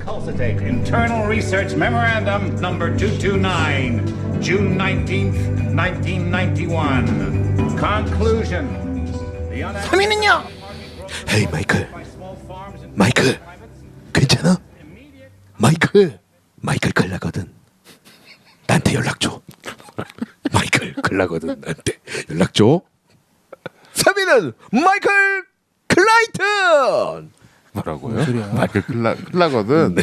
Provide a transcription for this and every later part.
Culcitate Internal Research Memorandum Number 229, June 19th, 1991. Conclusion. 3위는요. 헤이 마이클. 마이클. 괜찮아? 마이클. 마이클 클라거든. 나한테 연락 줘. 마이클 클라거든. 나한테 연락 줘. 3위는 마이클 클라이튼. 뭐라고요? 마이클 클라거든.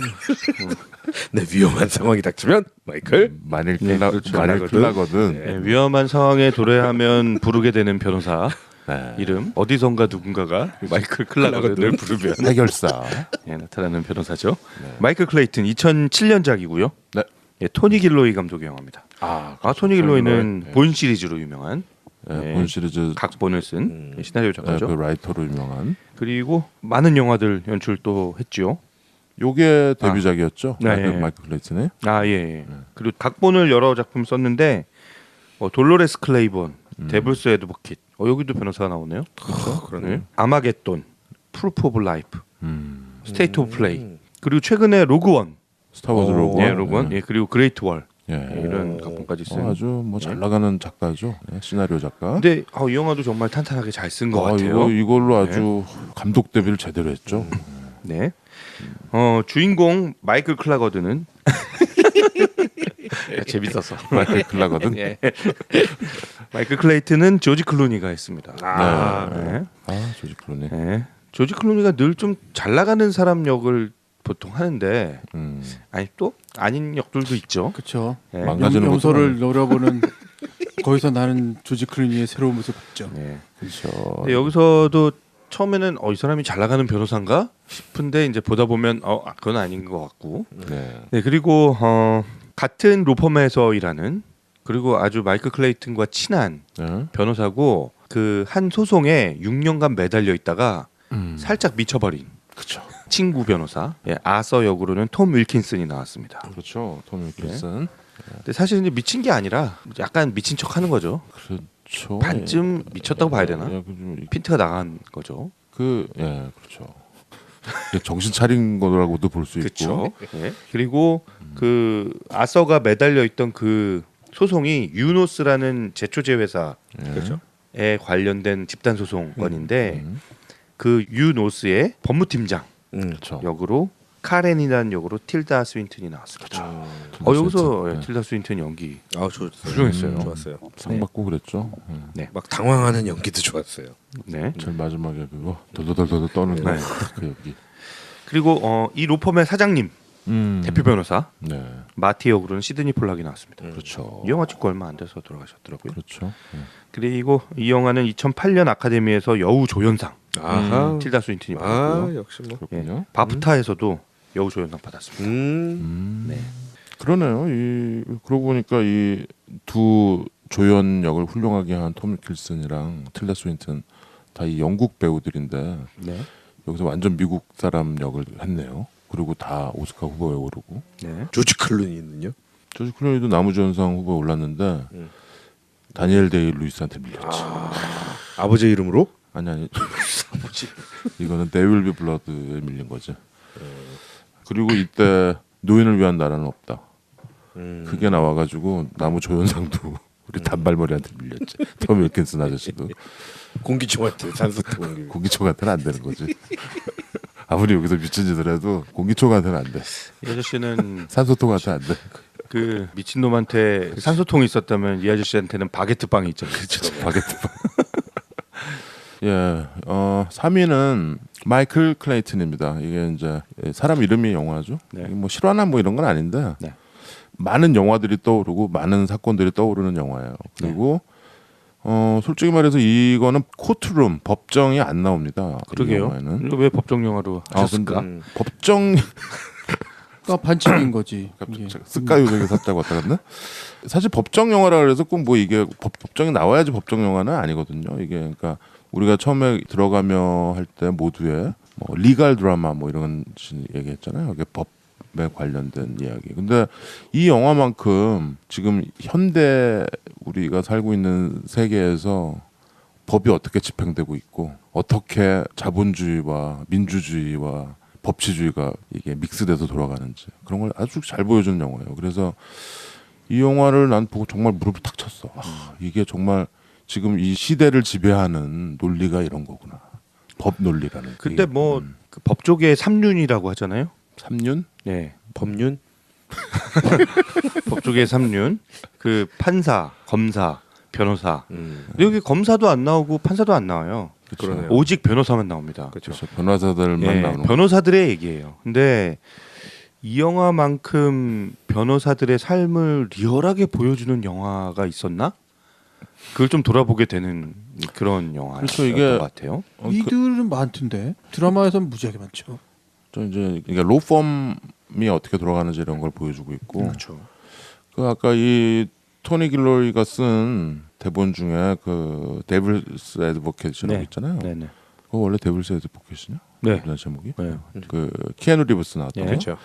네, 위험한 상황이 닥치면 마이클 만일 클라거든. 네, 위험한 상황에 도래하면 부르게 되는 변호사 네. 이름 어디선가 누군가가 마이클 클라거든을 부르면 해결사. 예, 나타나는 변호사죠. 마이클 클레이튼 2007년작이고요. 네. 예, 토니 길로이 감독의 영화입니다. 토니 길로이는 네. 본 시리즈로 유명한 네, 본 시리즈 각본을 쓴 시나리오 작가죠. 그 라이터로 유명한. 그리고 많은 영화들 연출도 했죠. 요게 데뷔작이었죠. 네, 마이클 클레이튼의. 예. 그리고 각본을 여러 작품 썼는데 돌로레스 클레이본, 데블스 애드보킷. 여기도 변호사가 나오네요. 그러네. 아마겟돈, 프루프 오브 라이프, 스테이트 오브 플레이. 그리고 최근에 로그원. 스타워즈 로그. 예, 로그원. 네. 예, 그리고 그레이트 월. 예. 이런 각본까지 쓴. 아주 뭐 잘 나가는 작가죠. 네, 시나리오 작가. 근데 이 영화도 정말 탄탄하게 잘 쓴 것 같아요. 이걸로 아주 감독 데뷔를 제대로 했죠. 네. 주인공 마이클 클라거든은 재밌어서 마이클 클라거든. 예. 마이클 클레이튼은 조지 클루니가 했습니다. 네. 네. 조지 클루니. 네. 조지 클루니가 늘 좀 잘 나가는 사람 역을 보통 하는데 아니 또 아닌 역들도 있죠. 그렇죠. 네. 망가지는 염소를 노려보는 거기서 나는 조지 클루니의 새로운 모습 봤죠. 네. 그렇죠. 근데 여기서도 처음에는 이 사람이 잘 나가는 변호사인가 싶은데 이제 보다 보면 그건 아닌 것 같고. 네. 네, 그리고 같은 로펌에서 일하는 그리고 아주 마이클 클레이튼과 친한 네. 변호사고 그 한 소송에 6년간 매달려 있다가 살짝 미쳐버린 그렇죠. 친구 변호사 아서 역으로는 톰 윌킨슨이 나왔습니다. 그렇죠. 톰 윌킨슨. 근데 사실 이제 미친 게 아니라 약간 미친 척하는 거죠. 그렇죠. 반쯤 미쳤다고 봐야 되나? 핀트가 나간 거죠. 그렇죠. 정신 차린 거라고도 볼 수 있고. 예. 그리고 그 아서가 매달려 있던 그 소송이 유노스라는 제초제 회사에 관련된 집단 소송 건인데 그 유노스의 법무팀장 그렇죠. 역으로 카렌이라는 역으로 틸다 스윈튼이 나왔습니다. 여기서 틸다 스윈튼 연기 훌륭했어요. 좋았어요. 상 받고 그랬죠. 네. 막 당황하는 연기도 좋았어요. 네. 제일 마지막에 그거 돌돌돌돌 떠는 거. 네. 그 연기. 그리고 이 로펌의 사장님 대표 변호사 네. 마티 역으로는 시드니 폴락이 나왔습니다. 그렇죠. 이 영화 찍고 얼마 안 돼서 돌아가셨더라고요. 그렇죠. 네. 그리고 이 영화는 2008년 아카데미에서 여우 조연상 아하. 틸다 스윈튼이 받았고요. 역시 뭐. 그렇군요. 바프타에서도 여우 조연상 받았습니다. 네. 그러네요. 그러고 보니까 이 두 조연 역을 훌륭하게 한 톰 윌킨슨이랑 틸다 스윈튼 다 이 영국 배우들인데 네. 여기서 완전 미국 사람 역을 했네요. 그리고 다 오스카 후보에 오르고. 네. 조지 클루니는요? 조지 클루니도 나무주연상 후보에 올랐는데 다니엘 데이 루이스한테 밀렸지. 아버지 이름으로? 아니 이거는 There Will Be Blood에 밀린 거지. 그리고 이때 노인을 위한 나라는 없다. 그게 나와가지고 나무 조연상도 우리 단발머리한테 밀렸지. 톰 윌킨슨 아저씨도 공기총한테 산소통 공기. 공기총한테는 안 되는 거지. 아무리 여기서 미친 짓을 해도 공기총한테는 안 돼. 이 아저씨는 산소통한테 안 돼. 그 미친놈한테 산소통이 있었다면 이 아저씨한테는 바게트 빵이 있잖아요. 그렇죠. 바게트빵. 예, 3위는 마이클 클레이튼입니다. 이게 이제 사람 이름이 영화죠. 네. 뭐 실화나 뭐 이런 건 아닌데 네. 많은 영화들이 떠오르고 많은 사건들이 떠오르는 영화예요. 그리고 솔직히 말해서 이거는 코트룸 법정이 안 나옵니다. 이 그러게요. 영화에는. 이거 왜 법정 영화로 하셨을까? 근데 법정 그러니까 반칙인 거지. 이게. 스카 요정이 살짝 왔다 갔나? 사실 법정 영화라 그래서 꼭 뭐 이게 법정이 나와야지 법정 영화는 아니거든요. 이게 그러니까 우리가 처음에 들어가며 할 때 모두의 뭐 리갈 드라마 뭐 이런 얘기했잖아요. 이게 법에 관련된 이야기. 근데 이 영화만큼 지금 현대 우리가 살고 있는 세계에서 법이 어떻게 집행되고 있고 어떻게 자본주의와 민주주의와 법치주의가 이게 믹스돼서 돌아가는지 그런 걸 아주 잘 보여주는 영화예요. 그래서 이 영화를 난 보고 정말 무릎을 탁 쳤어. 이게 정말 지금 이 시대를 지배하는 논리가 이런 거구나. 법 논리라는. 근데 뭐 그 법조계의 삼륜이라고 하잖아요. 삼륜? 네. 법륜? 법조계의 삼륜. 그 판사, 검사, 변호사. 음. 근데 여기 검사도 안 나오고 판사도 안 나와요. 그러네요. 오직 변호사만 나옵니다. 그렇죠. 변호사들만 예, 나오는. 변호사들의 얘기예요. 근데 이 영화만큼 변호사들의 삶을 리얼하게 보여주는 영화가 있었나? 그걸 좀 돌아보게 되는 그런 영화였던 그렇죠, 이게- 것 같아요. 이들은 많던데 드라마에서는 무지하게 많죠. 저 이제 그러니까 로펌이 어떻게 돌아가는지 이런 걸 보여주고 있고. 그렇죠. 그 아까 이 토니 길로이가 쓴 대본 중에 그 데블스 애드보켓이라고 네. 있잖아요. 네네. 그거 원래 데블스 애드보켓이냐? 네. 우리나라 제목이? 네. 그 키아누 리브스 나왔던 네. 그렇죠.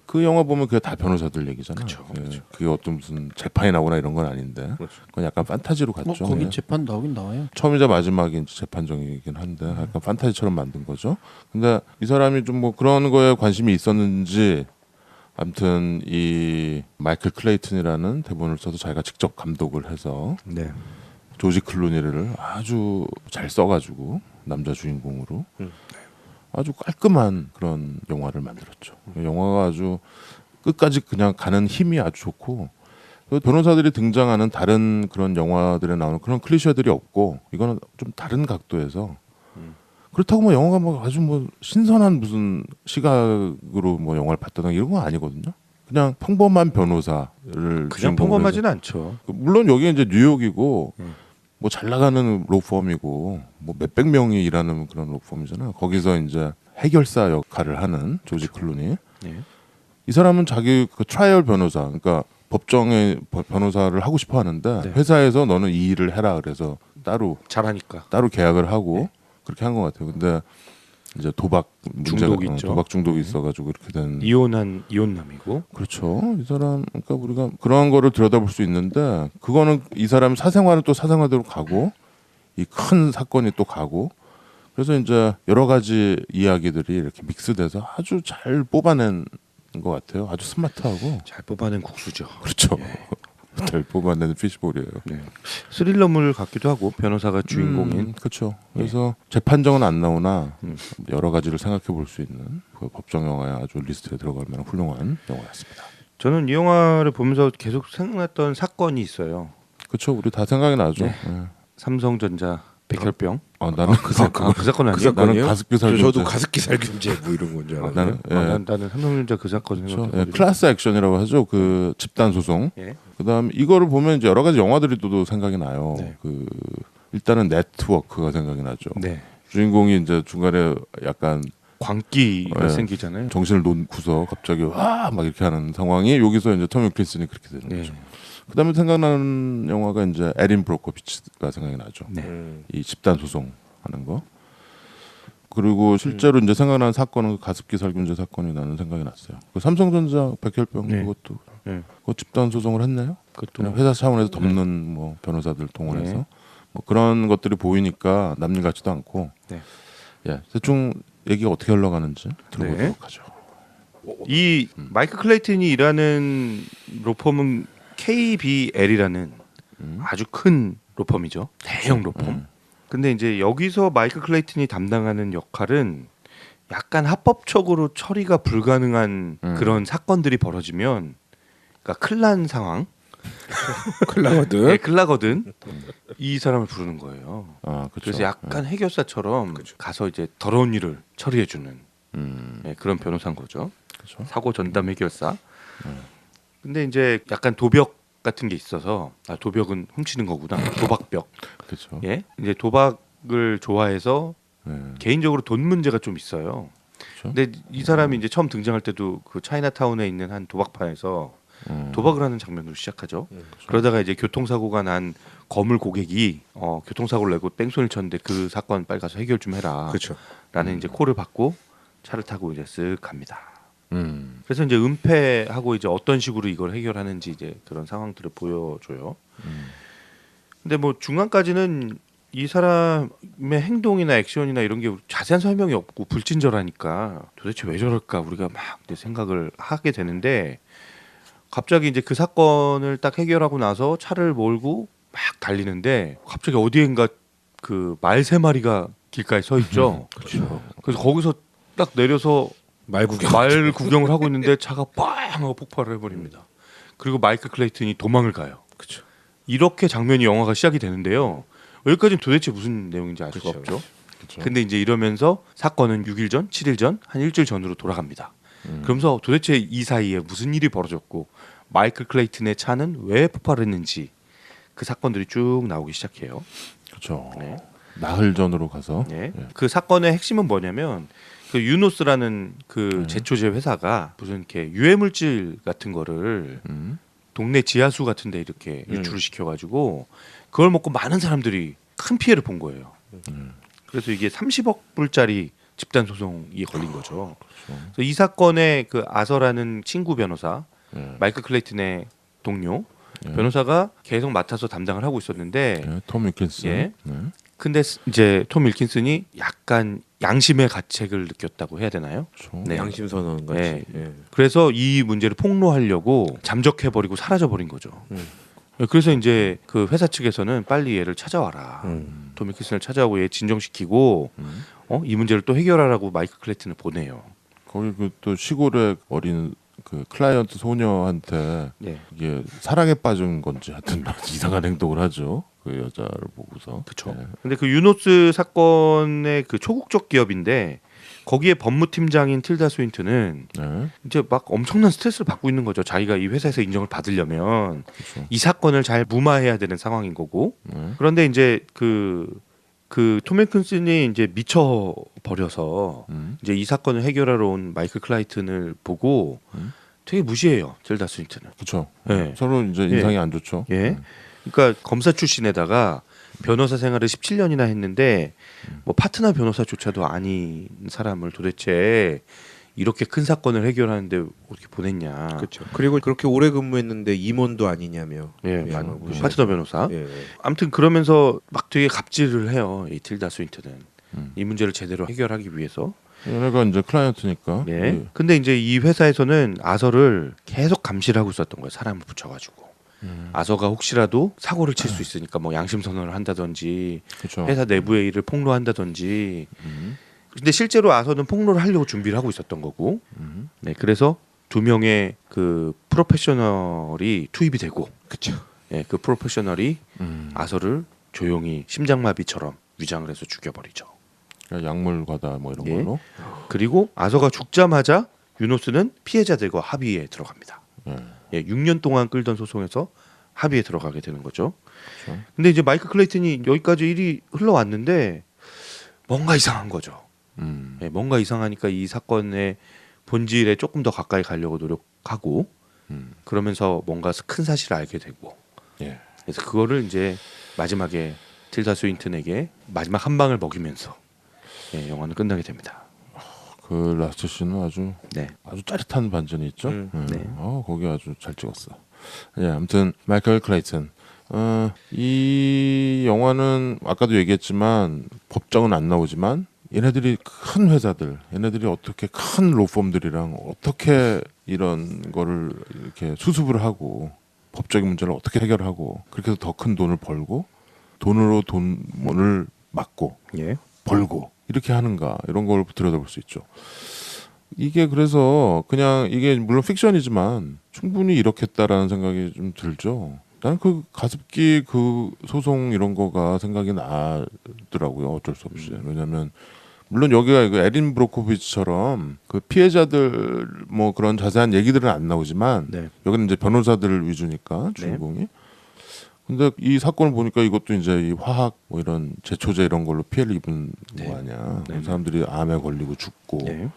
그 영화 보면 그게 다 변호사들 얘기잖아요. 그쵸, 그게 어떤 무슨 재판이 나거나 이런 건 아닌데 그렇죠. 그건 약간 판타지로 갔죠. 거기 예. 재판 나오긴 나와요. 처음이자 마지막이 이제 재판정이긴 한데 약간 판타지처럼 만든 거죠. 근데 이 사람이 좀 뭐 그런 거에 관심이 있었는지 아무튼 이 마이클 클레이튼이라는 대본을 써서 자기가 직접 감독을 해서 네. 조지 클루니를 아주 잘 써가지고 남자 주인공으로 아주 깔끔한 그런 영화를 만들었죠. 영화가 아주 끝까지 그냥 가는 힘이 아주 좋고 그 변호사들이 등장하는 다른 그런 영화들에 나오는 그런 클리셰들이 없고 이거는 좀 다른 각도에서 그렇다고 뭐 영화가 뭐 아주 뭐 신선한 무슨 시각으로 뭐 영화를 봤다는 이런 건 아니거든요. 그냥 평범한 변호사를 그냥 주인공으로 평범하진 해서 않죠. 물론 여기 이제 뉴욕이고 뭐 잘 나가는 로펌이고 뭐 몇백 명이 일하는 그런 로펌이잖아요. 거기서 이제 해결사 역할을 하는 조지 클루니. 네. 이 사람은 자기 그 트라이얼 변호사, 그러니까 법정의 변호사를 하고 싶어 하는데 네. 회사에서 너는 이 일을 해라 그래서 따로 잘하니까. 계약을 하고 그렇게 한 것 같아요. 근데 이제 도박 문제가 중독이 있죠. 도박 중독이 있어가지고 이렇게 된. 이혼남이고. 그렇죠. 이 사람 그러니까 우리가 그런 거를 들여다볼 수 있는데 그거는 이 사람 사생활은 또 사생활대로 가고 이 큰 사건이 또 가고 그래서 이제 여러 가지 이야기들이 이렇게 믹스돼서 아주 잘 뽑아낸 것 같아요. 아주 스마트하고 잘 뽑아낸 국수죠. 그렇죠. 잘 뽑아내는 피시볼이에요. 네. 스릴러물 같기도 하고 변호사가 주인공인. 그렇죠. 그래서 재판정은 안 나오나 음. 여러 가지를 생각해 볼 수 있는 그 법정 영화의 아주 리스트에 들어갈 만한 훌륭한 영화였습니다. 저는 이 영화를 보면서 계속 생각났던 사건이 있어요. 그렇죠. 우리 다 생각이 나죠. 네. 예. 삼성전자 백혈병. 나는 그 사건 그 아니에요? 나는 가습기 살균제. 저도 가습기 살균제 뭐 이런 건 줄 알았는데. 나는 예. 나는 삼성전자 그 사건 그렇죠. 예, 생각해가지고. 클래스 액션이라고 하죠. 그 집단 소송. 예. 그다음 이거를 보면 이제 여러 가지 영화들이 또 생각이 나요. 네. 그 일단은 네트워크가 생각이 나죠. 네. 주인공이 이제 중간에 약간 광기가 네. 생기잖아요. 정신을 놓고서 갑자기 와 막 이렇게 하는 상황이 여기서 이제 토미 클린슨이 그렇게 되는 네. 거죠. 그다음에 생각나는 영화가 이제 에린 브로코비치가 생각이 나죠. 네. 이 집단 소송 하는 거. 그리고 실제로 이제 생각나는 사건은 그 가습기 살균제 사건이 나는 생각이 났어요. 그 삼성전자 백혈병 네. 그것도 네. 그 집단 소송을 했나요? 그것도 그냥 회사 차원에서 덮는 뭐 변호사들 동원해서 네. 뭐 그런 것들이 보이니까 남일 같지도 않고 네. 예 대충 얘기가 어떻게 흘러가는지 들어보도록 네. 하죠. 이 마이클 클레이튼이 일하는 로펌은 KBL이라는 아주 큰 로펌이죠. 대형 로펌. 근데 이제 여기서 마이클 클레이튼이 담당하는 역할은 약간 합법적으로 처리가 불가능한 그런 사건들이 벌어지면 그러니까 큰일 난 상황. 큰일 나거든. 네, 큰일 나거든. 이 사람을 부르는 거예요. 아 그렇죠. 그래서 약간 해결사처럼 가서 이제 더러운 일을 처리해 주는 네, 그런 변호사인 거죠. 그렇죠. 사고 전담 해결사. 근데 이제 약간 도벽 같은 게 있어서 도벽은 훔치는 거구나. 도박벽. 그렇죠. 예. 이제 도박을 좋아해서 네. 개인적으로 돈 문제가 좀 있어요. 그렇죠. 근데 이 사람이 이제 처음 등장할 때도 그 차이나타운에 있는 한 도박판에서 도박을 하는 장면으로 시작하죠. 그러다가 이제 교통사고가 난 거물 고객이 교통사고를 내고 뺑소니를 쳤는데 그 사건 빨리 가서 해결 좀 해라. 그렇죠. 라는 이제 콜을 받고 차를 타고 이제 쓱 갑니다. 그래서 이제 은폐하고 이제 어떤 식으로 이걸 해결하는지 이제 그런 상황들을 보여줘요. 근데 뭐 중간까지는 이 사람의 행동이나 액션이나 이런 게 자세한 설명이 없고 불친절하니까 도대체 왜 저럴까 우리가 막 이제 생각을 하게 되는데 갑자기 이제 그 사건을 딱 해결하고 나서 차를 몰고 막 달리는데 갑자기 어디엔가 그 말 세 마리가 길가에 서 있죠. 그렇죠. 그래서 거기서 딱 내려서 말 구경. 말 구경을 하고 있는데 차가 빵 하고 폭발을 해버립니다. 그리고 마이클 클레이튼이 도망을 가요. 그렇죠. 이렇게 장면이 영화가 시작이 되는데요. 여기까지는 도대체 무슨 내용인지 알 수가 그렇죠. 없죠. 그렇죠. 근데 이제 이러면서 사건은 6일 전, 7일 전, 한 일주일 전으로 돌아갑니다. 그러면서 도대체 이 사이에 무슨 일이 벌어졌고 마이클 클레이튼의 차는 왜 폭발했는지 그 사건들이 쭉 나오기 시작해요. 그렇죠. 네. 나흘 전으로 가서 네. 예. 그 사건의 핵심은 뭐냐면 그 유노스라는 그 제초제 회사가 무슨 이렇게 유해 물질 같은 거를 동네 지하수 같은데 이렇게 유출을 시켜가지고 그걸 먹고 많은 사람들이 큰 피해를 본 거예요. 그래서 이게 30억 불짜리 집단 소송이 걸린 거죠. 그래서 이 사건의 그 아서라는 친구 변호사, 마이클 클레이튼의 동료 변호사가 계속 맡아서 담당을 하고 있었는데, 예, 톰 윌킨슨. 예. 네. 근데 이제 톰 윌킨슨이 약간 양심의 가책을 느꼈다고 해야 되나요? 그렇죠. 네. 양심 선언 같이. 네. 예. 그래서 이 문제를 폭로하려고 잠적해버리고 사라져버린 거죠. 그래서 이제 그 회사 측에서는 빨리 얘를 찾아와라. 톰 윌킨슨을 찾아오고 얘 진정시키고 이 문제를 또 해결하라고 마이클 클레이튼을 보내요. 거기 그 또 시골의 어린 그 클라이언트 소녀한테 예. 이게 사랑에 빠진 건지 하여튼 이상한 행동을 하죠. 그 여자를 보고서. 그렇죠. 예. 근데 그 유노스 사건의 그 초국적 기업인데 거기에 법무팀장인 틸다 스윈튼은 네. 이제 막 엄청난 스트레스를 받고 있는 거죠. 자기가 이 회사에서 인정을 받으려면 그렇죠. 이 사건을 잘 무마해야 되는 상황인 거고. 네. 그런데 이제 그톰 윌킨슨이 이제 미쳐 버려서 이제 이 사건을 해결하러 온 마이클 클라이튼을 보고 되게 무시해요. 틸다 스윈튼은. 그렇죠. 예. 서로 이제 인상이 안 좋죠. 예. 그러니까 검사 출신에다가 변호사 생활을 17년이나 했는데 뭐 파트너 변호사조차도 아닌 사람을 도대체 이렇게 큰 사건을 해결하는데 어떻게 보냈냐. 그렇죠. 그리고 그렇게 오래 근무했는데 임원도 아니냐며. 예, 예, 맞아요. 무시하죠. 파트너 변호사. 예. 아무튼 그러면서 막 되게 갑질을 해요. 이 틸다 스윈튼은 이 문제를 제대로 해결하기 위해서. 얘네가 이제 클라이언트니까. 예. 예. 근데 이제 이 회사에서는 아서를 계속 감시를 하고 있었던 거예요. 사람을 붙여가지고. 아서가 혹시라도 사고를 칠 수 있으니까 뭐 양심 선언을 한다든지 그렇죠. 회사 내부의 일을 폭로한다든지. 근데 실제로 아서는 폭로를 하려고 준비를 하고 있었던 거고. 네, 그래서 두 명의 그 프로페셔널이 투입이 되고, 그렇죠. 예, 그 프로페셔널이 아서를 조용히 심장마비처럼 위장을 해서 죽여버리죠. 그러니까 약물 과다 뭐 이런 예. 걸로. 그리고 아서가 죽자마자 유노스는 피해자들과 합의에 들어갑니다. 예. 예, 6년 동안 끌던 소송에서 합의에 들어가게 되는 거죠. 그렇죠. 근데 이제 마이클 클레이튼이 여기까지 일이 흘러왔는데 뭔가 이상한 거죠. 예, 뭔가 이상하니까 이 사건의 본질에 조금 더 가까이 가려고 노력하고 그러면서 뭔가 큰 사실을 알게 되고 예. 그래서 그거를 이제 마지막에 틸다 스윈튼에게 마지막 한 방을 먹이면서 예, 영화는 끝나게 됩니다. 그 라스트 씬은 아주 네. 짜릿한 반전이 있죠. 네. 거기 아주 잘 찍었어. 예, 아무튼 마이클 클레이튼. 이 영화는 아까도 얘기했지만 법정은 안 나오지만 얘네들이 큰 회사들, 얘네들이 어떻게 큰 로펌들이랑 어떻게 이런 거를 이렇게 수습을 하고 법적인 문제를 어떻게 해결하고 그렇게 해서 더 큰 돈을 벌고 돈으로 돈을 막고 예. 벌고 이렇게 하는가 이런 걸 들여다볼 수 있죠. 이게 그래서 그냥 이게 물론 픽션이지만 충분히 이렇게 했다라는 생각이 좀 들죠. 나는 그 가습기 그 소송 이런 거가 생각이 나더라고요. 어쩔 수 없이. 왜냐하면 물론 여기가 이거 에린 브로코비치처럼 그 피해자들 뭐 그런 자세한 얘기들은 안 나오지만 네. 여기는 이제 변호사들 위주니까 주인공이. 근데 이 사건을 보니까 이것도 이제 이 화학 뭐 이런 제초제 이런 걸로 피해를 입은 거 아니야. 네. 사람들이 암에 걸리고 죽고. 네.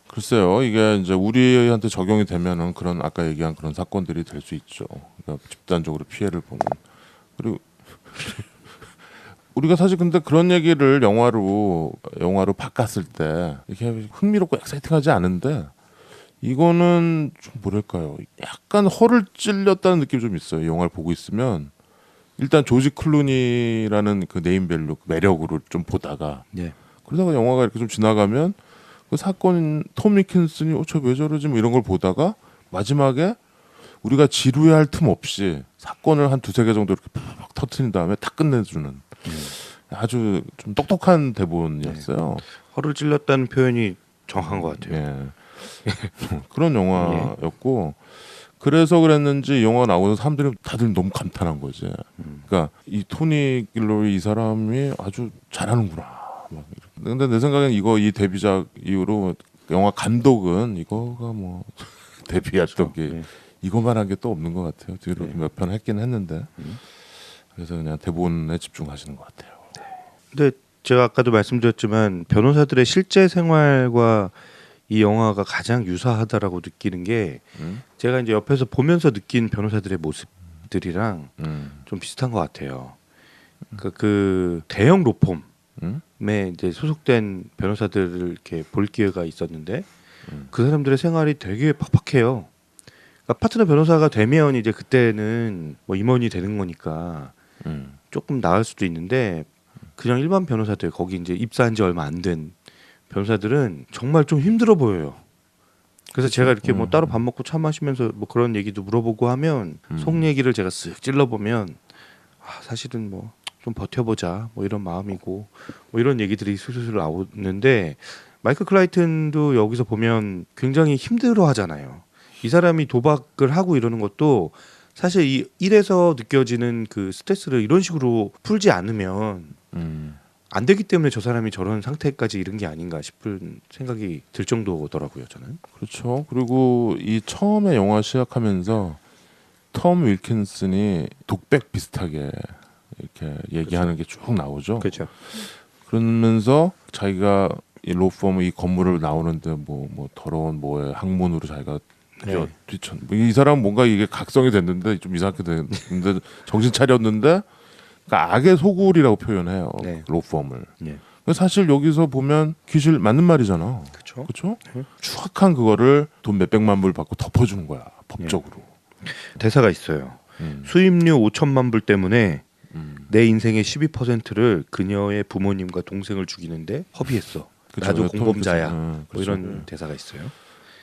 글쎄요, 이게 이제 우리한테 적용이 되면은 그런 아까 얘기한 그런 사건들이 될 수 있죠. 그러니까 집단적으로 피해를 보는. 그리고 우리가 사실 근데 그런 얘기를 영화로 바꿨을 때 이렇게 흥미롭고 엑사이팅하지 않은데 이거는 좀 뭐랄까요, 약간 허를 찔렸다는 느낌이 좀 있어요. 이 영화를 보고 있으면 일단 조지 클루니라는 그 네임밸류 그 매력으로 좀 보다가 예. 그러다가 영화가 이렇게 좀 지나가면 그 사건 톰 위킨슨이 저 왜 저러지 뭐 이런 걸 보다가 마지막에 우리가 지루해할 틈 없이 사건을 한 두세 개 정도 이렇게 팍 터트린 다음에 딱 끝내주는 아주 좀 똑똑한 대본이었어요. 허를 찔렀다는 표현이 정확한 것 같아요. 예. 그런 영화였고 그래서 그랬는지 영화 나오는 사람들이 다들 너무 감탄한 거지. 그러니까 이 토니 길로이 이 사람이 아주 잘하는구나. 막 이렇게. 근데 내 생각엔 이 데뷔작 이후로 영화 감독은 이거가 뭐 데뷔했던 게 네. 이거만 한 게 또 없는 것 같아요. 뒤로 네. 몇 편 했긴 했는데 그래서 그냥 대본에 집중하시는 것 같아요. 근데 제가 아까도 말씀드렸지만 변호사들의 실제 생활과 이 영화가 가장 유사하다라고 느끼는 게 제가 이제 옆에서 보면서 느낀 변호사들의 모습들이랑 좀 비슷한 것 같아요. 그 대형 로펌에 이제 소속된 변호사들을 이렇게 볼 기회가 있었는데 그 사람들의 생활이 되게 팍팍해요. 그러니까 파트너 변호사가 되면 이제 그때는 뭐 임원이 되는 거니까 조금 나을 수도 있는데 그냥 일반 변호사들 거기 이제 입사한 지 얼마 안 된 변호사들은 정말 좀 힘들어 보여요. 그래서 제가 이렇게 뭐 따로 밥 먹고 차 마시면서 뭐 그런 얘기도 물어보고 하면 속 얘기를 제가 쓱 찔러보면 사실은 뭐 좀 버텨보자 뭐 이런 마음이고 뭐 이런 얘기들이 술술 나오는데 마이클 클라이튼도 여기서 보면 굉장히 힘들어 하잖아요. 이 사람이 도박을 하고 이러는 것도 사실 이 일에서 느껴지는 그 스트레스를 이런 식으로 풀지 않으면 안 되기 때문에 저 사람이 저런 상태까지 이른 게 아닌가 싶은 생각이 들 정도더라고요, 저는. 그렇죠. 그리고 이 처음에 영화 시작하면서 톰 윌킨슨이 독백 비슷하게 이렇게 얘기하는 게 쭉 나오죠. 그렇죠. 그러면서 자기가 이 로펌 이 건물을 나오는데 뭐 더러운 뭐에 항문으로 자기가 네. 이 사람 뭔가 이게 각성이 됐는데 좀 이상하게 됐는데 정신 차렸는데 그러니까 악의 소굴이라고 표현해요. 네. 로펌을. 네. 사실 여기서 보면 귀실 맞는 말이잖아. 그렇죠. 그렇죠? 추악한 그거를 돈 몇백만 불 받고 덮어주는 거야 법적으로. 대사가 있어요. 수입료 5천만 불 때문에 내 인생의 12%를 그녀의 부모님과 동생을 죽이는데 허비했어. 그쵸, 나도 톰 공범자야. 윌킨슨. 뭐 그쵸. 이런 대사가 있어요.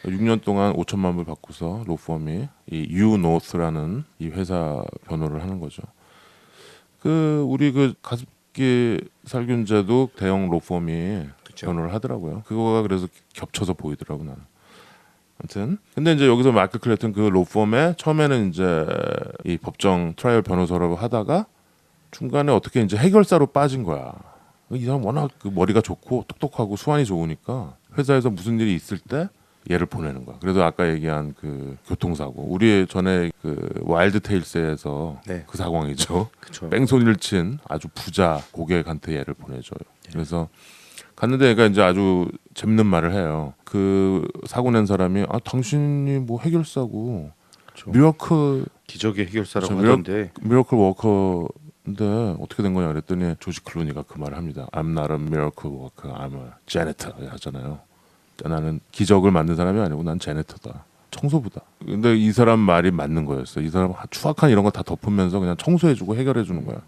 6년 동안 5천만 불 받고서 로펌이 이 유노스라는 이 회사 변호를 하는 거죠. 그 우리 그 가습기 살균제도 대형 로펌이 그쵸. 변호를 하더라고요. 그거가 그래서 겹쳐서 보이더라고 나는. 아무튼 근데 이제 여기서 마이클 클레이튼 그 로펌에 처음에는 이제 이 법정 트라이얼 변호사라고 하다가 중간에 어떻게 이제 해결사로 빠진 거야. 이 사람 워낙 그 머리가 좋고 똑똑하고 수완이 좋으니까 회사에서 무슨 일이 있을 때 얘를 보내는 거야. 그래도 아까 얘기한 그 교통사고 우리 전에 그 와일드 테일스에서 네. 그 상황이죠. 그렇죠. 뺑소니를 친 아주 부자 고객한테 얘를 보내줘요. 그래서 갔는데 얘가 이제 아주 재밌는 말을 해요. 그 사고 낸 사람이 당신이 뭐 해결사고 그렇죠. 미라클 기적의 해결사라고 그렇죠. 하던데 미라클 워커인데 어떻게 된 거냐 그랬더니 조지 클루니가 그 말을 합니다. I'm not a miracle worker, I'm a janitor 하잖아요. 나는 기적을 만든 사람이 아니고 난 제네터다. 청소부다. 근데 이 사람 말이 맞는 거였어. 이 사람 추악한 이런 거 다 덮으면서 그냥 청소해주고 해결해주는 거야.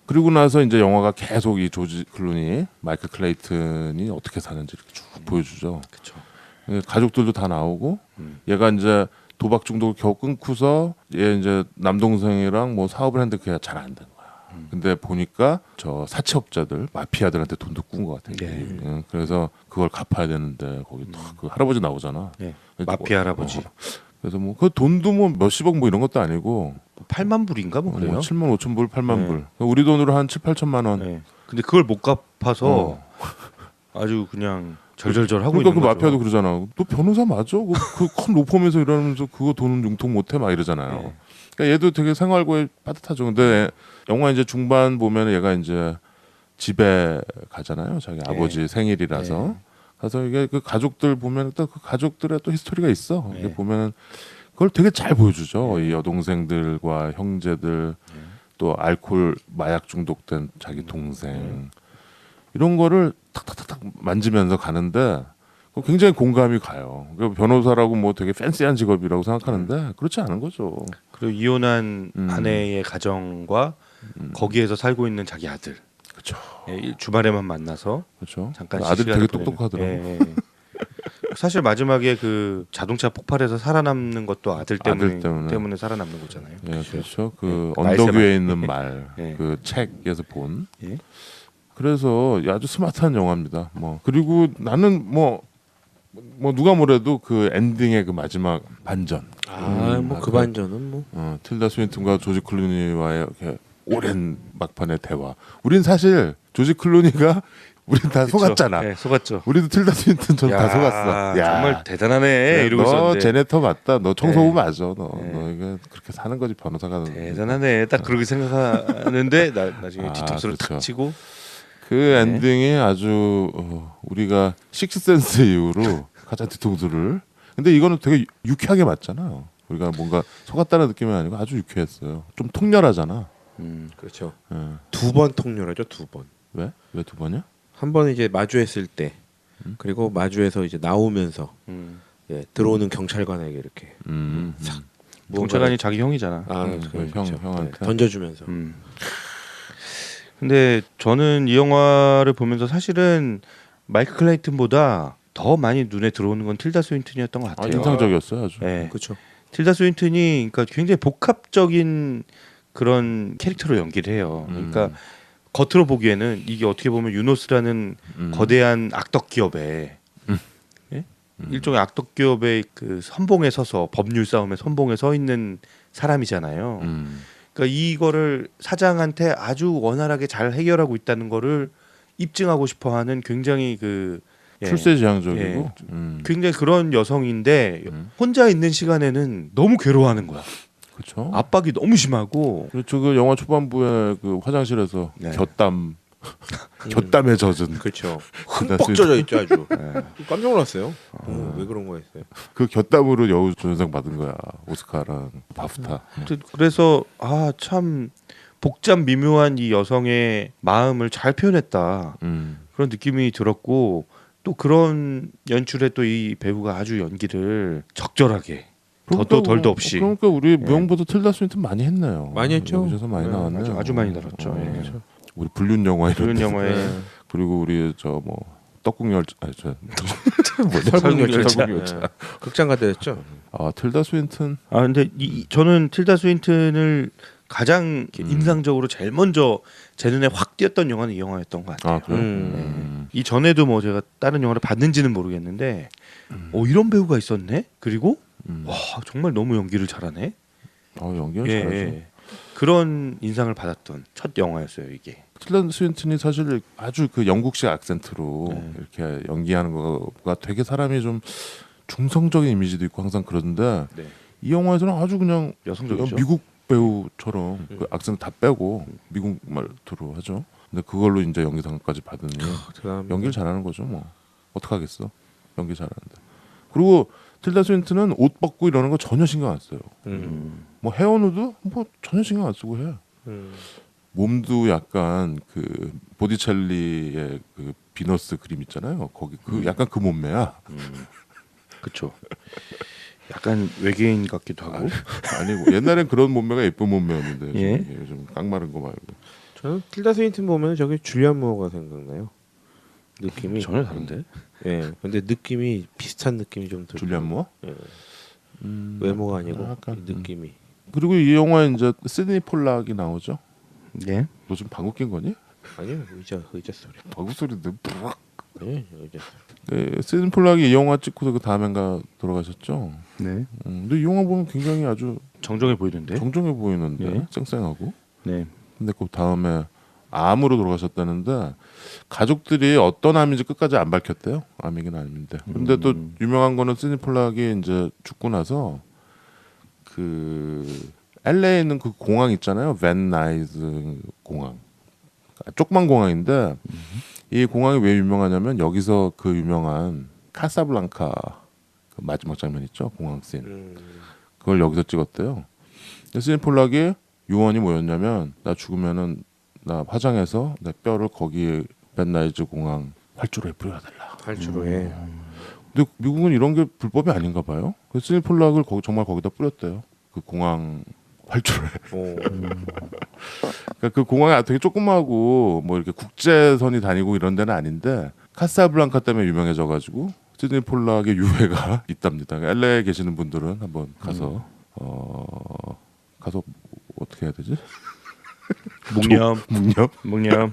그리고 나서 이제 영화가 계속 이 조지 클루니, 마이클 클레이튼이 어떻게 사는지 이렇게 쭉 보여주죠. 그렇죠. 가족들도 다 나오고 얘가 이제 도박 중독을 겨우 끊고서 얘 이제 남동생이랑 뭐 사업을 했는데 그게 잘 안 된 거야. 근데 보니까 저 사채업자들 마피아들한테 돈도 꾼 것 같아. 네. 그래서 그걸 갚아야 되는데 거기 그 할아버지 나오잖아. 네. 그래서 마피아 할아버지. 그래서 뭐 그 돈도 뭐 몇십억 뭐 이런 것도 아니고 8만 불인가 뭐 그래요. 뭐 7만 5천 불, 8만 네. 불. 우리 돈으로 한 7, 8천만 원. 네. 근데 그걸 못 갚아서 아주 그냥 절절절 하고 그러니까 있는 그 거죠. 마피아도 그러잖아. 너 변호사 맞아? 그 큰 로펌에서 일하면서 그거 돈 융통 못해 막 이러잖아요. 네. 그러니까 얘도 되게 생활고에 빠듯하죠. 근데 영화 이제 중반 보면 얘가 이제 집에 가잖아요. 자기 네. 아버지 생일이라서 네. 가서 이게 그 가족들 보면 또 그 가족들의 또 히스토리가 있어. 네. 이게 보면 그걸 되게 잘 보여주죠. 이 여동생들과 형제들 또 알코올 마약 중독된 자기 동생 이런 거를 탁탁탁탁 만지면서 가는데 굉장히 공감이 가요. 그러니까 변호사라고 뭐 되게 팬시한 직업이라고 생각하는데 그렇지 않은 거죠. 그리고 이혼한 아내의 가정과 거기에서 살고 있는 자기 아들. 그렇죠. 예, 주말에만 만나서 그렇죠. 잠깐 아들 되게 시간을 보내는. 똑똑하더라고. 예, 예. 사실 마지막에 그 자동차 폭발해서 살아남는 것도 아들 때문에 살아남는 거잖아요. 예, 그렇죠. 그 예. 언덕 말세만. 위에 있는 말, 예. 그 책에서 본. 예. 그래서 아주 스마트한 영화입니다. 뭐 그리고 나는 뭐 누가 뭐래도 그 엔딩의 그 마지막 반전. 뭐 그 반전은 뭐 틸다 스윈튼과 조지 클루니와의 이렇게 오랜 막판의 대화. 우린 사실 조지 클루니가 우린 다 속았잖아. 네, 속았죠. 우리도 틸다 스윈튼 전 다 속았어. 야, 정말 대단하네 이러고 너 있었는데. 제네터 맞다. 너 청소부 네. 맞아. 너 네. 이거 그렇게 사는 거지 변호사가. 대단하네. 딱 그렇게 생각하는데 나중에 뒤통수를 그렇죠. 탁 치고. 그 엔딩이 아주 우리가 식스센스 이후로 가장 뒤통수를. 근데 이거는 되게 유쾌하게 맞잖아요. 우리가 뭔가 속았다는 느낌이 아니고 아주 유쾌했어요. 좀 통렬하잖아. 그렇죠. 예. 2번 통렬하죠. 2번. 왜? 왜 두 번이야? 한 번은 이제 마주했을 때 그리고 마주해서 이제 나오면서 예, 들어오는 경찰관에게 이렇게 경찰관이 자기 형이잖아. 형한테. 던져주면서 근데 저는 이 영화를 보면서 사실은 마이클 클레이튼보다 더 많이 눈에 들어오는 건 틸다 스윈튼이었던 것 같아요. 인상적이었어요 아주. 네. 그렇죠. 틸다 스윈튼이 그러니까 굉장히 복합적인 그런 캐릭터로 연기를 해요. 그러니까 겉으로 보기에는 이게 어떻게 보면 유노스라는 거대한 악덕 기업의 예? 일종의 악덕 기업의 그 선봉에 서서 법률 싸움의 선봉에 서 있는 사람이잖아요. 그러니까 이거를 사장한테 아주 원활하게 잘 해결하고 있다는 거를 입증하고 싶어하는 굉장히 그 출세지향적이고 굉장히 그런 여성인데 혼자 있는 시간에는 너무 괴로워하는 거야. 그렇죠. 압박이 너무 심하고. 그렇죠. 그 영화 초반부에 그 화장실에서 네. 곁담에 젖은 그렇죠. 틸다 흠뻑 스윈튼. 젖어 있죠 아주. 깜짝 놀랐어요. 왜 그런 거였어요? 그 곁담으로 여우조연상 받은 거야. 오스카랑 바프타. 그래서 참 복잡 미묘한 이 여성의 마음을 잘 표현했다 그런 느낌이 들었고 또 그런 연출에 또 이 배우가 아주 연기를 적절하게 더도 덜도 없이 그러니까 우리 무용보도 틸다 스윈튼 많이 했네요. 많이 했죠. 여기서 많이 나왔네요. 아주 많이 다뤘죠. 예. 그렇죠. 우리 불륜 영화 이런 그런 데서. 영화에 그리고 우리 저 뭐 떡국열차 아니 저 설국열차. 설국열차. 극장 가다 했죠. 틸다 스윈튼 근데 저는 틸다 스윈튼을 가장 이렇게 인상적으로 제일 먼저 제 눈에 확 띄었던 영화는 이 영화였던 것 같아요. 그래요? 이 전에도 뭐 제가 다른 영화를 봤는지는 모르겠는데 이런 배우가 있었네. 그리고 와 정말 너무 연기를 잘하네. 연기를 예, 잘하죠. 예. 그런 인상을 받았던 첫 영화였어요 이게. 틸다 스윈튼이 사실 아주 그 영국식 악센트로 이렇게 연기하는 거가 되게 사람이 좀 중성적인 이미지도 있고 항상 그런데 네. 이 영화에서는 아주 그냥 여성적이죠. 미국 배우처럼 그 악센트 다 빼고 미국 말투로 하죠. 근데 그걸로 이제 연기상까지 받으니 연기를 잘하는 거죠. 뭐 어떡하겠어. 연기 잘하는데. 그리고 틸다 스윈튼은 옷 벗고 이러는 거 전혀 신경 안 써요. 뭐 헤어누드 뭐 전혀 신경 안 쓰고 해. 몸도 약간 그 보디첼리의 그 비너스 그림 있잖아요. 거기 그 약간 그 몸매야. 그렇죠. 약간 외계인 같기도 하고. 아니고 옛날엔 그런 몸매가 예쁜 몸매였는데 예. 요즘 깡마른 거 말고. 저는 틸다 스윈튼 보면 저기 줄리안 무어가 생각나요. 느낌이 전혀 다른데. 예. 근데 느낌이 비슷한 느낌이 좀 들고. 줄리안 무어? 예. 외모가 아니고 약간, 이 느낌이. 그리고 이 영화에 이제 시드니 폴락이 나오죠. 예. 너 지금 방귀 낀 거니? 아니요 의자 소리. 방귀 소리인데. 예, 의자 소리. 네, 시드니 폴락이 이 영화 찍고서 그 다음엔가 돌아가셨죠. 네. 근데 이 영화 보면 굉장히 아주 정정해 보이는데. 정정해 보이는데 예. 쌩쌩하고. 네. 근데 그 다음에 암으로 돌아가셨다는데 가족들이 어떤 암인지 끝까지 안 밝혔대요. 암이긴 아닌데. 근데 또 유명한 거는 시드니 폴락이 이제 죽고 나서 그 LA에 있는 그 공항 있잖아요. 밴 나이즈 공항. 조그만 공항인데 이 공항이 왜 유명하냐면 여기서 그 유명한 카사블랑카 그 마지막 장면 있죠. 공항 씬. 그걸 여기서 찍었대요. 시드니 폴락이 유언이 뭐였냐면 나 죽으면은 나 화장해서 내 뼈를 거기에 밴 나이즈 공항 활주로에 뿌려달라. 활주로에. 근데 미국은 이런 게 불법이 아닌가 봐요. 그래서 시드니 폴락을 정말 거기다 뿌렸대요. 그 공항 활주로에. 그러니까 그 공항이 되게 조그마하고 뭐 이렇게 국제선이 다니고 이런 데는 아닌데 카사블랑카 때문에 유명해져가지고 시드니 폴락의 유해가 있답니다. LA에 계시는 분들은 한번 가서 가서 어떻게 해야 되지? 묵념.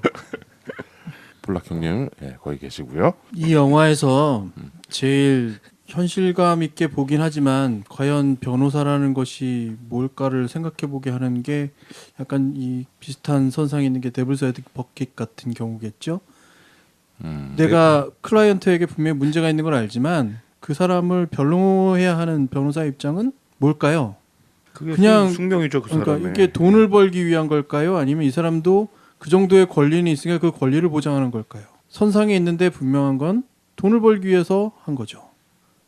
폴락 형님, 예, 거기 계시고요. 이 영화에서 제일 현실감 있게 보긴 하지만 과연 변호사라는 것이 뭘까를 생각해 보게 하는 게 약간 이 비슷한 선상에 있는 게 데블스 애드버킷 같은 경우겠죠. 내가 클라이언트에게 분명히 문제가 있는 걸 알지만 그 사람을 변호해야 하는 변호사의 입장은 뭘까요? 그게 그냥 숙명이죠, 그 그러니까 사람의. 이게 돈을 벌기 위한 걸까요? 아니면 이 사람도 그 정도의 권리는 있으니까 그 권리를 보장하는 걸까요? 선상에 있는데 분명한 건 돈을 벌기 위해서 한 거죠.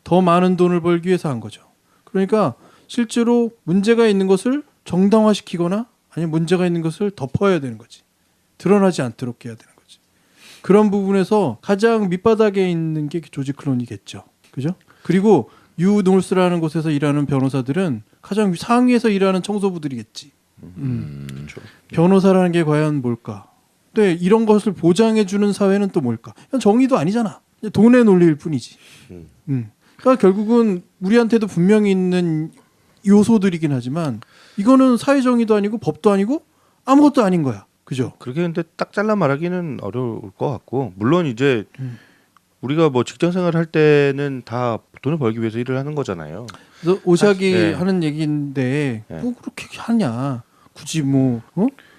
더 많은 돈을 벌기 위해서 한 거죠. 그러니까 실제로 문제가 있는 것을 정당화시키거나 아니면 문제가 있는 것을 덮어야 되는 거지. 드러나지 않도록 해야 되는 거지. 그런 부분에서 가장 밑바닥에 있는 게 조지 클루니겠죠. 그죠? 그리고 유노스라는 곳에서 일하는 변호사들은 가장 상위에서 일하는 청소부들이겠지. 그렇죠. 변호사라는 게 과연 뭘까? 근데 이런 것을 보장해주는 사회는 또 뭘까? 그냥 정의도 아니잖아. 그냥 돈의 논리일 뿐이지. 그러니까 결국은 우리한테도 분명히 있는 요소들이긴 하지만 이거는 사회정의도 아니고 법도 아니고 아무것도 아닌 거야. 그죠? 그렇게 근데 딱 잘라 말하기는 어려울 것 같고 물론 이제 우리가 뭐 직장 생활 할 때는 다 돈을 벌기 위해서 일을 하는 거잖아요. 그래서 오샥이 네. 하는 얘기인데 네. 뭐 그렇게 하냐? 굳이 뭐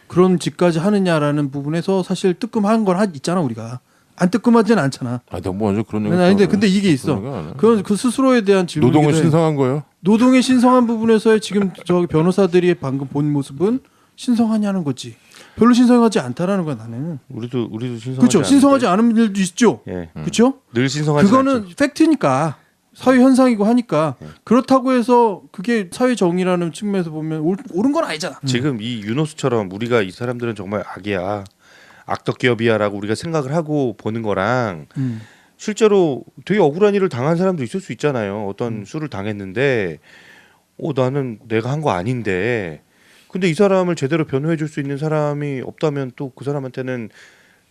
그런 짓까지 하느냐라는 부분에서 사실 뜨끔한 건 있잖아 우리가. 안 뜨끔하지는 않잖아. 아, 너무 완전 그런 얘기. 아닌데 근데 이게 있어. 그건 그 스스로에 대한 질문이기도 노동을 해. 신성한 거예요. 노동의 신성한 부분에서의 지금 저 변호사들이 방금 본 모습은 신성하냐는 거지. 별로 신성하지 않다라는 거야 나는. 우리도 신성하지 그렇죠. 신성하지 않은데. 않은 일도 있죠. 예. 그렇죠? 늘 신성하지 그거는 않죠. 팩트니까 사회 현상이고 하니까 예. 그렇다고 해서 그게 사회 정의라는 측면에서 보면 옳은 건 아니잖아. 지금 이 유노스처럼 우리가 이 사람들은 정말 악이야, 악덕 기업이야라고 우리가 생각을 하고 보는 거랑 실제로 되게 억울한 일을 당한 사람도 있을 수 있잖아요. 어떤 수를 당했는데, 나는 내가 한 거 아닌데, 근데 이 사람을 제대로 변호해줄 수 있는 사람이 없다면 또 그 사람한테는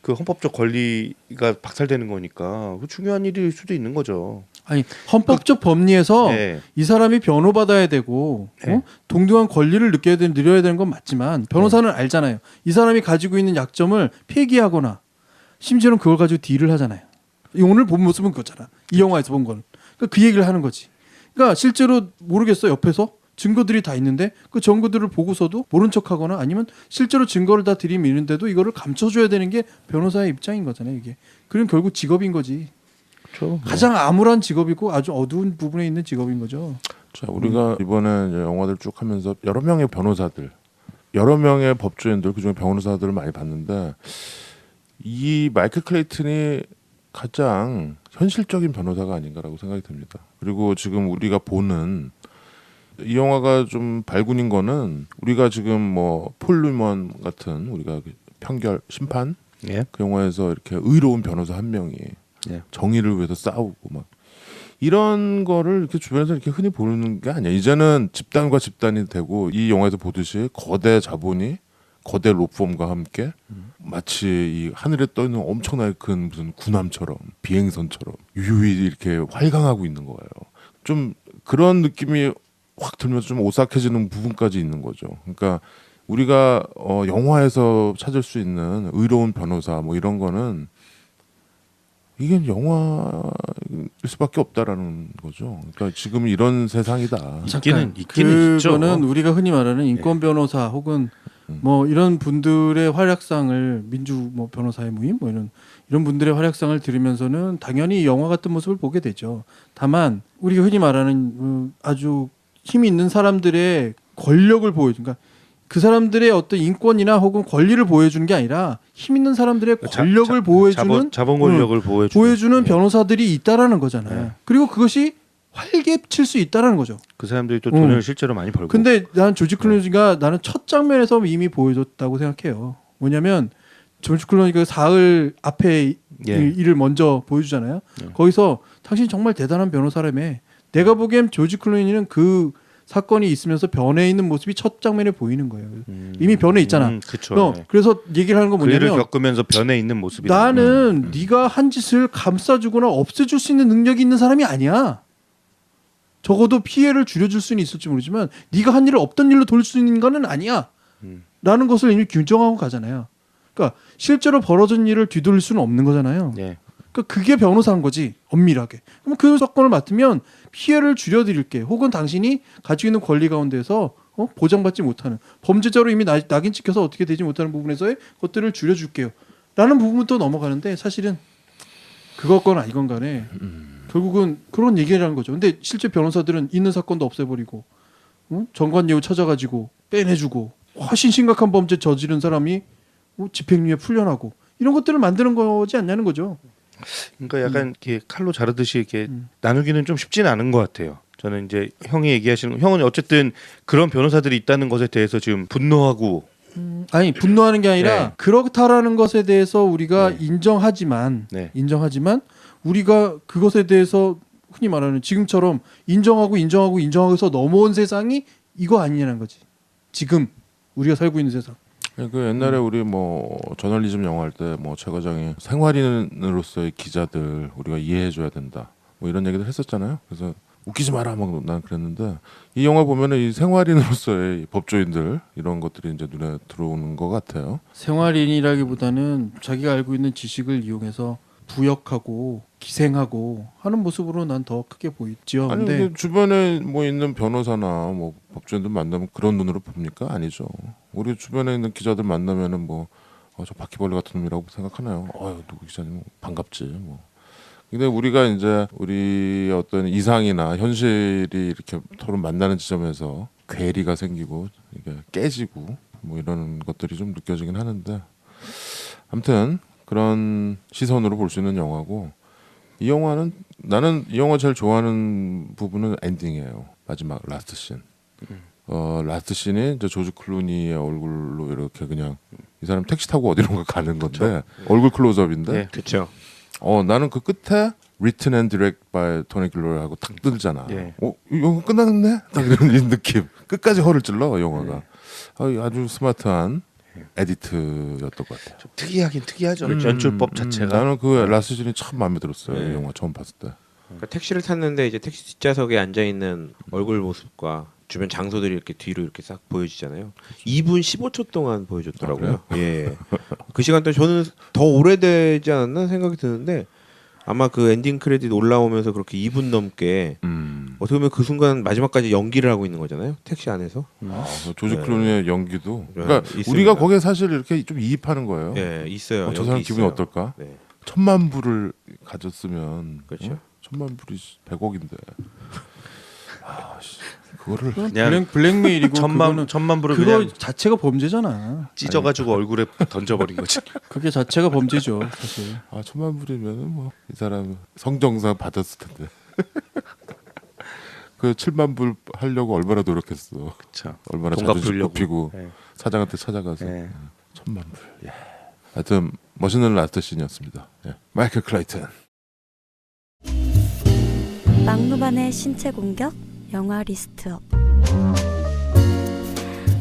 그 헌법적 권리가 박살되는 거니까 그 중요한 일일 수도 있는 거죠. 아니 헌법적 법리에서 네. 이 사람이 변호받아야 되고 네. 동등한 권리를 느껴야 되는 건 맞지만 변호사는 알잖아요. 이 사람이 가지고 있는 약점을 폐기하거나 심지어는 그걸 가지고 딜을 하잖아요. 오늘 본 모습은 그거잖아. 이 영화에서 본 거는. 그러니까 그 얘기를 하는 거지. 그러니까 실제로 모르겠어 옆에서 증거들이 다 있는데 그 증거들을 보고서도 모른 척하거나 아니면 실제로 증거를 다 들이미는데도 이거를 감춰줘야 되는 게 변호사의 입장인 거잖아요. 이게. 그럼 결국 직업인 거지. 그렇죠. 가장 암울한 직업이고 아주 어두운 부분에 있는 직업인 거죠. 자, 우리가 이번에 이제 영화들 쭉 하면서 여러 명의 변호사들, 여러 명의 법조인들, 그중에 변호사들을 많이 봤는데 이 마이클 클레이튼이 가장 현실적인 변호사가 아닌가라고 생각이 듭니다. 그리고 지금 우리가 보는 이 영화가 좀 발군인 거는 우리가 지금 뭐 폴 뉴먼 같은 우리가 판결 심판 예. 그 영화에서 이렇게 의로운 변호사 한 명이 예. 정의를 위해서 싸우고 막 이런 거를 이렇게 주변에서 이렇게 흔히 보는 게 아니야. 이제는 집단과 집단이 되고 이 영화에서 보듯이 거대 자본이 거대 로펌과 함께 마치 이 하늘에 떠 있는 엄청나게 큰 무슨 군함처럼 비행선처럼 유유히 이렇게 활강하고 있는 거예요. 좀 그런 느낌이 확 들면서 좀 오싹해지는 부분까지 있는 거죠. 그러니까 우리가 영화에서 찾을 수 있는 의로운 변호사 뭐 이런 거는 이게 영화일 수밖에 없다라는 거죠. 그러니까 지금 이런 세상이다. 있기는 있죠. 그거는 우리가 흔히 말하는 인권 변호사 혹은 뭐 이런 분들의 활약상을 민주 뭐 변호사의 모임 뭐 이런 분들의 활약상을 들으면서는 당연히 영화 같은 모습을 보게 되죠. 다만 우리가 흔히 말하는 아주 힘이 있는 사람들의 권력을 보여준, 그러니까 그 사람들의 어떤 인권이나 혹은 권리를 보여주는 게 아니라 힘 있는 사람들의 권력을 보여주는 자본 권력을 보여주는 변호사들이 있다라는 거잖아요. 네. 그리고 그것이 활개칠 수 있다라는 거죠. 그 사람들이 또 돈을 실제로 많이 벌고. 근데 나는 조지 클루니가 나는 첫 장면에서 이미 보여줬다고 생각해요. 뭐냐면 조지 클루니가 사흘 앞에 예. 일을 먼저 보여주잖아요. 거기서 당신 정말 대단한 변호사라며. 내가 보기엔 조지 클루니는 그 사건이 있으면서 변해 있는 모습이 첫 장면에 보이는 거예요. 이미 변해 있잖아. 그렇죠. 그래서 얘기를 하는 건 그 일을 뭐냐면 겪으면서 변해 있는 모습이 나는 네가 한 짓을 감싸주거나 없애줄 수 있는 능력이 있는 사람이 아니야. 적어도 피해를 줄여줄 수는 있을지 모르지만 네가 한 일을 없던 일로 돌릴 수 있는 거는 아니야. 라는 것을 이미 규정하고 가잖아요. 그러니까 실제로 벌어진 일을 뒤돌릴 수는 없는 거잖아요. 예. 그러니까 그게 변호사인 거지. 엄밀하게. 그럼 그 사건을 맡으면 피해를 줄여드릴게. 혹은 당신이 가지고 있는 권리 가운데서 보장받지 못하는 범죄자로 이미 낙인 찍혀서 어떻게 되지 못하는 부분에서의 것들을 줄여줄게요. 라는 부분도 넘어가는데 사실은 그것건 이건 간에 결국은 그런 얘기라는 거죠. 근데 실제 변호사들은 있는 사건도 없애버리고 정관예우 찾아가지고 빼내주고 훨씬 심각한 범죄 저지른 사람이 집행유예 풀려나고 이런 것들을 만드는 거지 않냐는 거죠. 그러니까 약간 이렇게 칼로 자르듯이 이렇게 나누기는 좀 쉽지는 않은 것 같아요. 저는 이제 형이 얘기하시는 형은 어쨌든 그런 변호사들이 있다는 것에 대해서 지금 분노하고 아니 분노하는 게 아니라 네. 그렇다라는 것에 대해서 우리가 네. 인정하지만 네. 우리가 그것에 대해서 흔히 말하는 지금처럼 인정하고서 넘어온 세상이 이거 아니냐는 거지. 지금 우리가 살고 있는 세상. 그 옛날에 우리 뭐 저널리즘 영화 할 때 뭐 최 과장이 생활인으로서의 기자들 우리가 이해해줘야 된다. 뭐 이런 얘기들 했었잖아요. 그래서 웃기지 마라 막 난 그랬는데 이 영화 보면은 이 생활인으로서의 법조인들 이런 것들이 이제 눈에 들어오는 것 같아요. 생활인이라기보다는 자기가 알고 있는 지식을 이용해서 부역하고 기생하고 하는 모습으로 난 더 크게 보이죠. 아니 근데 근데 주변에 뭐 있는 변호사나 뭐 법조인들 만나면 그런 눈으로 봅니까? 아니죠. 우리 주변에 있는 기자들 만나면은 뭐 저 바퀴벌레 같은 놈이라고 생각하나요? 누구 기자님 반갑지 뭐. 근데 우리가 이제 우리 어떤 이상이나 현실이 이렇게 서로 만나는 지점에서 괴리가 생기고 이게 깨지고 뭐 이런 것들이 좀 느껴지긴 하는데 아무튼 그런 시선으로 볼 수 있는 영화고 이 영화는 나는 이 영화 제일 좋아하는 부분은 엔딩이에요. 마지막 라스트 씬. 라스트 씬이 이제 조지 클루니의 얼굴로 이렇게 그냥 이 사람 택시 타고 어디론가 가는 건데 얼굴 클로즈업인데 네. 그렇죠. 나는 그 끝에 Written and Direct by Tony Gilroy하고 탁 뜨잖아. 예. 이거 끝났네? 딱 이런 느낌. 끝까지 허를 찔러 영화가. 아주 스마트한 에디트였던 것 같아요. 좀 특이하긴 특이하죠. 연출법 자체가. 나는 그 라스트 씬이 참 마음에 들었어요. 네. 이 영화 처음 봤을 때. 그러니까 택시를 탔는데 이제 택시 뒷좌석에 앉아 있는 얼굴 모습과 주변 장소들이 이렇게 뒤로 이렇게 싹 보여지잖아요. 2분 15초 동안 보여줬더라고요. 예. 그 시간 동안 저는 더 오래되지 않았나 생각이 드는데 아마 그 엔딩 크레딧 올라오면서 그렇게 2분 넘게 어떻게 보면 그 순간 마지막까지 연기를 하고 있는 거잖아요. 택시 안에서. 그 조지 클루니의 연기도. 네, 그러니까 있습니다. 우리가 거기에 사실 이렇게 좀 이입하는 거예요. 예, 있어요. 저 사람 연기 기분이 있어요. 어떨까? 네. 1000만 불을 가졌으면 그렇죠. 1000만 불이 100억인데. 그거를 그냥 블랙메일이고 천만 불을 그거 그냥 자체가 범죄잖아. 찢어가지고 얼굴에 던져버린 거지. 그게 자체가 범죄죠, 사실. 1000만 불이면은 뭐 이 사람 성정상 받았을 텐데. 그 7만 불 하려고 얼마나 노력했어. 그쵸. 얼마나 돈 자존심 갚으려고. 높이고 네. 사장한테 찾아가서 네. 1000만 불. 예. 하여튼 멋있는 라스트 씬이었습니다. 예. 마이클 클레이튼. 막무반의 신체 공격 영화 리스트업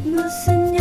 무슨